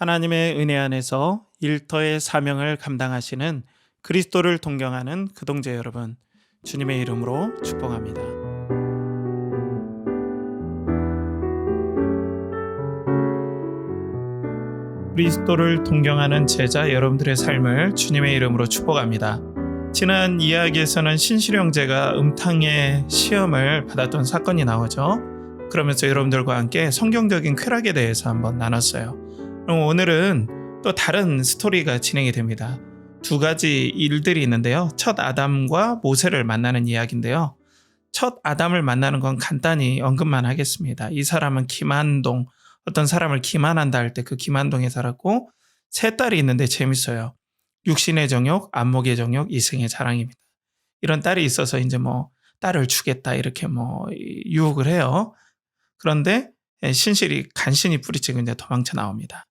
하나님의 은혜 안에서 일터의 사명을 감당하시는 그리스도를 동경하는 그동재 여러분, 주님의 이름으로 축복합니다. 그리스도를 동경하는 제자 여러분들의 삶을 주님의 이름으로 축복합니다. 지난 이야기에서는 신실 형제가 음탕의 시험을 받았던 사건이 나오죠. 그러면서 여러분들과 함께 성경적인 쾌락에 대해서 한번 나눴어요. 그럼 오늘은 또 다른 스토리가 진행이 됩니다. 두 가지 일들이 있는데요. 첫 아담과 모세를 만나는 이야기인데요. 첫 아담을 만나는 건 간단히 언급만 하겠습니다. 이 사람은 김한동, 어떤 사람을 기만한다 할 때 그 김한동에 살았고, 세 딸이 있는데 재밌어요. 육신의 정욕, 안목의 정욕, 이승의 자랑입니다. 이런 딸이 있어서 이제 딸을 주겠다 이렇게 유혹을 해요. 그런데 신실이 간신히 뿌리치고 이제 도망쳐 나옵니다.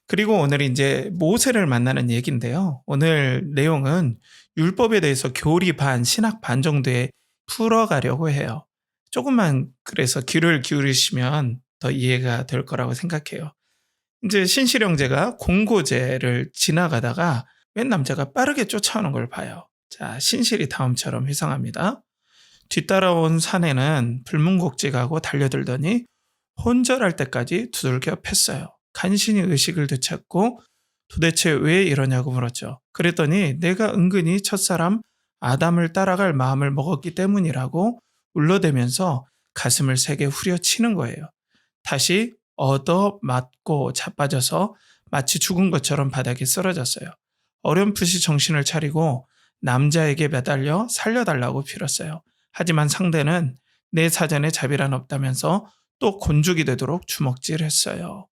그리고 오늘 이제 모세를 만나는 얘기인데요. 오늘 내용은 율법에 대해서 교리 반, 신학 반 정도에 풀어가려고 해요. 조금만 그래서 귀를 기울이시면 더 이해가 될 거라고 생각해요. 이제 신실 형제가 공고제를 지나가다가 웬 남자가 빠르게 쫓아오는 걸 봐요. 자, 신실이 다음처럼 회상합니다. 뒤따라온 사내는 불문곡직하고 달려들더니 혼절할 때까지 두들겨 팼어요. 간신히 의식을 되찾고 도대체 왜 이러냐고 물었죠. 그랬더니 내가 은근히 첫사람 아담을 따라갈 마음을 먹었기 때문이라고 울러대면서 가슴을 세게 후려치는 거예요. 다시 얻어 맞고 자빠져서 마치 죽은 것처럼 바닥에 쓰러졌어요. 어렴풋이 정신을 차리고 남자에게 매달려 살려달라고 빌었어요. 하지만 상대는 내 사전에 자비란 없다면서 또 곤죽이 되도록 주먹질했어요.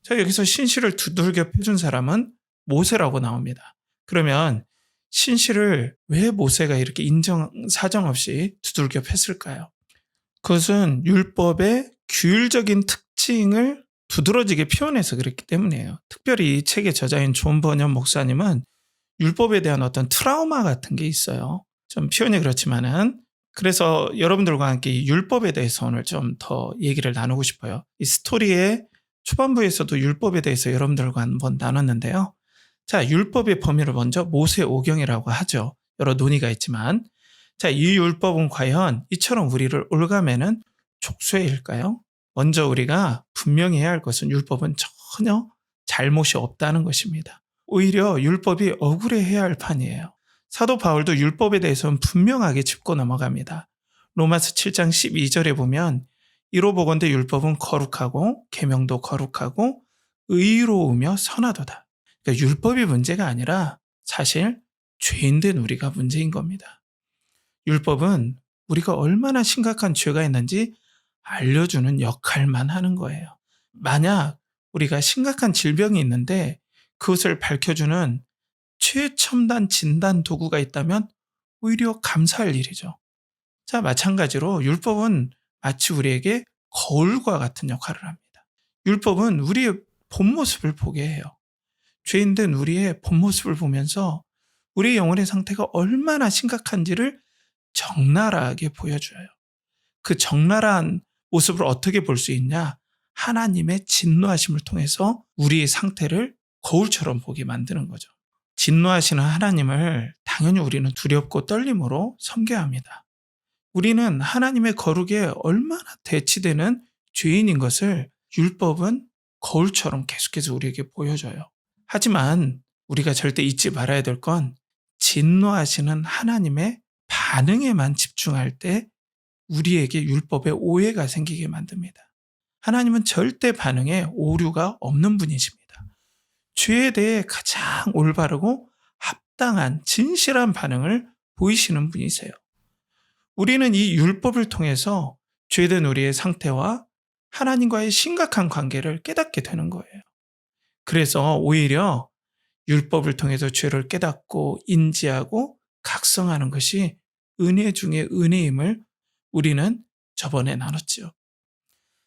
자, 여기서 신실을 두들겨 패준 사람은 모세라고 나옵니다. 그러면 신실을 왜 모세가 이렇게 사정 없이 두들겨 팼을까요? 그것은 율법의 규율적인 특징을 두드러지게 표현해서 그랬기 때문이에요. 특별히 이 책의 저자인 존 버년 목사님은 율법에 대한 어떤 트라우마 같은 게 있어요. 좀 표현이 그렇지만은, 그래서 여러분들과 함께 이 율법에 대해서 오늘 좀 더 얘기를 나누고 싶어요. 이 스토리의 초반부에서도 율법에 대해서 여러분들과 한번 나눴는데요. 자, 율법의 범위를 먼저 모세오경이라고 하죠. 여러 논의가 있지만, 자, 이 율법은 과연 이처럼 우리를 올가매는 족쇄일까요? 먼저 우리가 분명히 해야 할 것은 율법은 전혀 잘못이 없다는 것입니다. 오히려 율법이 억울해해야 할 판이에요. 사도 바울도 율법에 대해서는 분명하게 짚고 넘어갑니다. 로마서 7장 12절에 보면 이로 보건대 율법은 거룩하고 계명도 거룩하고 의로우며 선하도다. 그러니까 율법이 문제가 아니라 사실 죄인된 우리가 문제인 겁니다. 율법은 우리가 얼마나 심각한 죄가 있는지 알려주는 역할만 하는 거예요. 만약 우리가 심각한 질병이 있는데 그것을 밝혀주는 최첨단 진단 도구가 있다면 오히려 감사할 일이죠. 자, 마찬가지로 율법은 마치 우리에게 거울과 같은 역할을 합니다. 율법은 우리의 본 모습을 보게 해요. 죄인된 우리의 본 모습을 보면서 우리의 영혼의 상태가 얼마나 심각한지를 적나라하게 보여줘요. 그 적나라한 모습을 어떻게 볼 수 있냐? 하나님의 진노하심을 통해서 우리의 상태를 거울처럼 보게 만드는 거죠. 진노하시는 하나님을 당연히 우리는 두렵고 떨림으로 섬겨야 합니다. 우리는 하나님의 거룩에 얼마나 대치되는 죄인인 것을 율법은 거울처럼 계속해서 우리에게 보여줘요. 하지만 우리가 절대 잊지 말아야 될 건 진노하시는 하나님의 반응에만 집중할 때 우리에게 율법에 오해가 생기게 만듭니다. 하나님은 절대 반응에 오류가 없는 분이십니다. 죄에 대해 가장 올바르고 합당한 진실한 반응을 보이시는 분이세요. 우리는 이 율법을 통해서 죄된 우리의 상태와 하나님과의 심각한 관계를 깨닫게 되는 거예요. 그래서 오히려 율법을 통해서 죄를 깨닫고 인지하고 각성하는 것이 은혜 중에 은혜임을 우리는 저번에 나눴죠.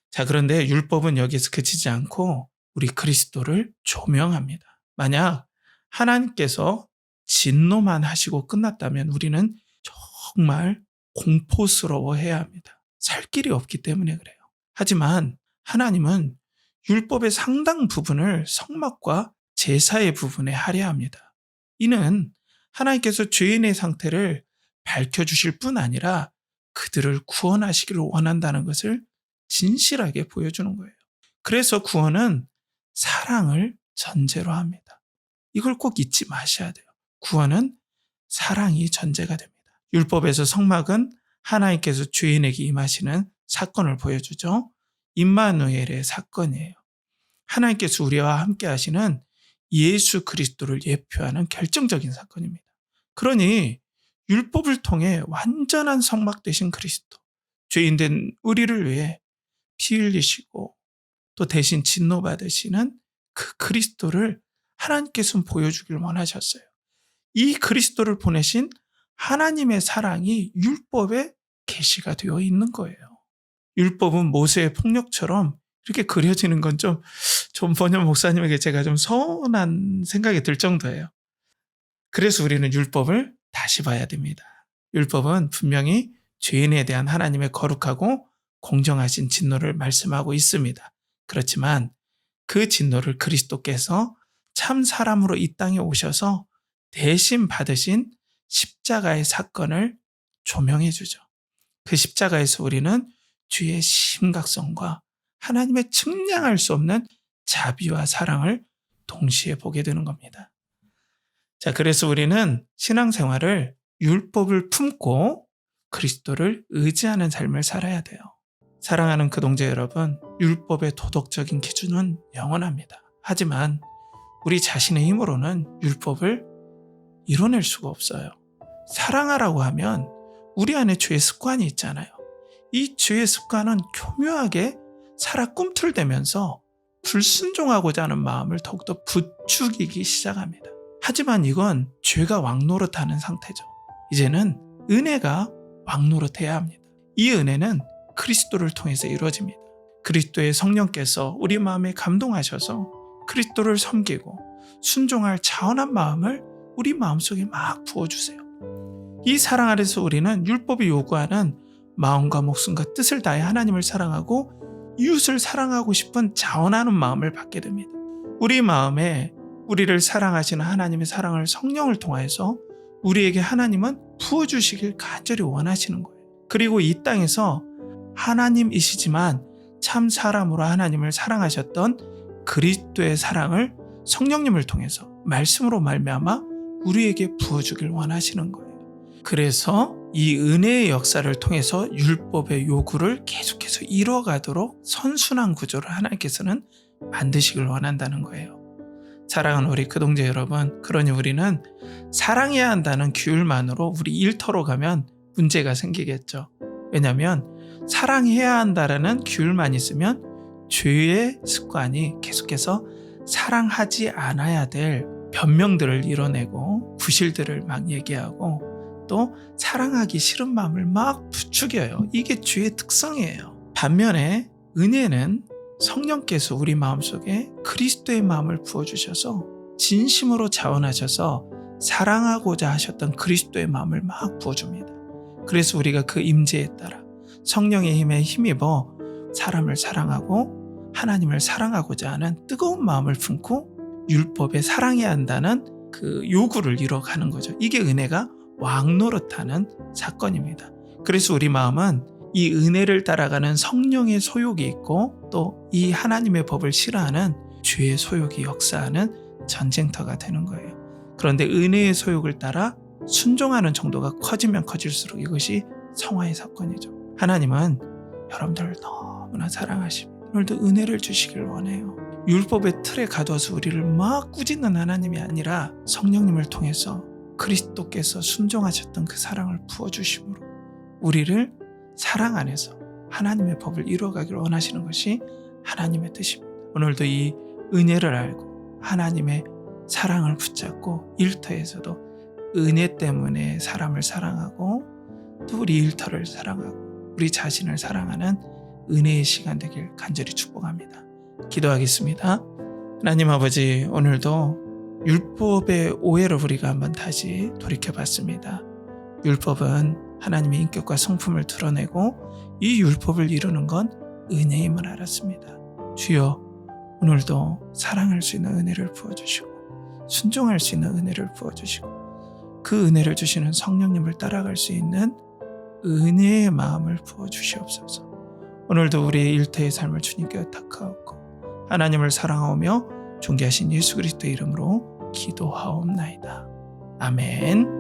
자, 그런데 율법은 여기서 그치지 않고 우리 그리스도를 조명합니다. 만약 하나님께서 진노만 하시고 끝났다면 우리는 정말 공포스러워해야 합니다. 살 길이 없기 때문에 그래요. 하지만 하나님은 율법의 상당 부분을 성막과 제사의 부분에 할애합니다. 이는 하나님께서 죄인의 상태를 밝혀주실 뿐 아니라 그들을 구원하시기를 원한다는 것을 진실하게 보여주는 거예요. 그래서 구원은 사랑을 전제로 합니다. 이걸 꼭 잊지 마셔야 돼요. 구원은 사랑이 전제가 됩니다. 율법에서 성막은 하나님께서 죄인에게 임하시는 사건을 보여주죠. 임마누엘의 사건이에요. 하나님께서 우리와 함께 하시는 예수 그리스도를 예표하는 결정적인 사건입니다. 그러니 율법을 통해 완전한 성막 되신 그리스도, 죄인된 우리를 위해 피 흘리시고 또 대신 진노받으시는 그 그리스도를 하나님께서는 보여주길 원하셨어요. 이 그리스도를 보내신 하나님의 사랑이 율법에 계시가 되어 있는 거예요. 율법은 모세의 폭력처럼 이렇게 그려지는 건 좀 번역 목사님에게 제가 좀 서운한 생각이 들 정도예요. 그래서 우리는 율법을 다시 봐야 됩니다. 율법은 분명히 죄인에 대한 하나님의 거룩하고 공정하신 진노를 말씀하고 있습니다. 그렇지만 그 진노를 그리스도께서 참 사람으로 이 땅에 오셔서 대신 받으신 십자가의 사건을 조명해 주죠. 그 십자가에서 우리는 주의 심각성과 하나님의 측량할 수 없는 자비와 사랑을 동시에 보게 되는 겁니다. 자, 그래서 우리는 신앙생활을 율법을 품고 그리스도를 의지하는 삶을 살아야 돼요. 사랑하는 그동자 여러분, 율법의 도덕적인 기준은 영원합니다. 하지만 우리 자신의 힘으로는 율법을 이뤄낼 수가 없어요. 사랑하라고 하면 우리 안에 죄의 습관이 있잖아요. 이 죄의 습관은 교묘하게 살아 꿈틀대면서 불순종하고자 하는 마음을 더욱더 부추기기 시작합니다. 하지만 이건 죄가 왕노릇하는 상태죠. 이제는 은혜가 왕노릇해야 합니다. 이 은혜는 그리스도를 통해서 이루어집니다. 그리스도의 성령께서 우리 마음에 감동하셔서 그리스도를 섬기고 순종할 자원한 마음을 우리 마음속에 막 부어주세요. 이 사랑 아래서 우리는 율법이 요구하는 마음과 목숨과 뜻을 다해 하나님을 사랑하고 이웃을 사랑하고 싶은 자원하는 마음을 받게 됩니다. 우리 마음에 우리를 사랑하시는 하나님의 사랑을 성령을 통해서 우리에게 하나님은 부어주시길 간절히 원하시는 거예요. 그리고 이 땅에서 하나님이시지만 참 사람으로 하나님을 사랑하셨던 그리스도의 사랑을 성령님을 통해서 말씀으로 말미암아 우리에게 부어주길 원하시는 거예요. 그래서 이 은혜의 역사를 통해서 율법의 요구를 계속해서 이뤄가도록 선순환 구조를 하나님께서는 만드시길 원한다는 거예요. 사랑하는 우리 그동자 여러분, 그러니 우리는 사랑해야 한다는 규율만으로 우리 일터로 가면 문제가 생기겠죠. 왜냐하면 사랑해야 한다라는 규율만 있으면 죄의 습관이 계속해서 사랑하지 않아야 될 변명들을 이뤄내고 구실들을 막 얘기하고 또 사랑하기 싫은 마음을 막 부추겨요. 이게 죄의 특성이에요. 반면에 은혜는 성령께서 우리 마음속에 그리스도의 마음을 부어주셔서 진심으로 자원하셔서 사랑하고자 하셨던 그리스도의 마음을 막 부어줍니다. 그래서 우리가 그 임재에 따라 성령의 힘에 힘입어 사람을 사랑하고 하나님을 사랑하고자 하는 뜨거운 마음을 품고 율법에 사랑해야 한다는 그 요구를 이뤄가는 거죠. 이게 은혜가 왕노릇하는 사건입니다. 그래서 우리 마음은 이 은혜를 따라가는 성령의 소욕이 있고 또 이 하나님의 법을 싫어하는 죄의 소욕이 역사하는 전쟁터가 되는 거예요. 그런데 은혜의 소욕을 따라 순종하는 정도가 커지면 커질수록 이것이 성화의 사건이죠. 하나님은 여러분들을 너무나 사랑하시고 오늘도 은혜를 주시길 원해요. 율법의 틀에 가둬서 우리를 막 꾸짖는 하나님이 아니라 성령님을 통해서 그리스도께서 순종하셨던 그 사랑을 부어주심으로 우리를 사랑 안에서 하나님의 법을 이루어가길 원하시는 것이 하나님의 뜻입니다. 오늘도 이 은혜를 알고 하나님의 사랑을 붙잡고 일터에서도 은혜 때문에 사람을 사랑하고 또 우리 일터를 사랑하고 우리 자신을 사랑하는 은혜의 시간 되길 간절히 축복합니다. 기도하겠습니다. 하나님 아버지, 오늘도 율법의 오해를 우리가 한번 다시 돌이켜봤습니다. 율법은 하나님의 인격과 성품을 드러내고 이 율법을 이루는 건 은혜임을 알았습니다. 주여, 오늘도 사랑할 수 있는 은혜를 부어주시고 순종할 수 있는 은혜를 부어주시고 그 은혜를 주시는 성령님을 따라갈 수 있는 은혜의 마음을 부어주시옵소서. 오늘도 우리의 일터의 삶을 주님께 의탁하옵고 하나님을 사랑하오며 존귀하신 예수 그리스도의 이름으로 기도하옵나이다. 아멘.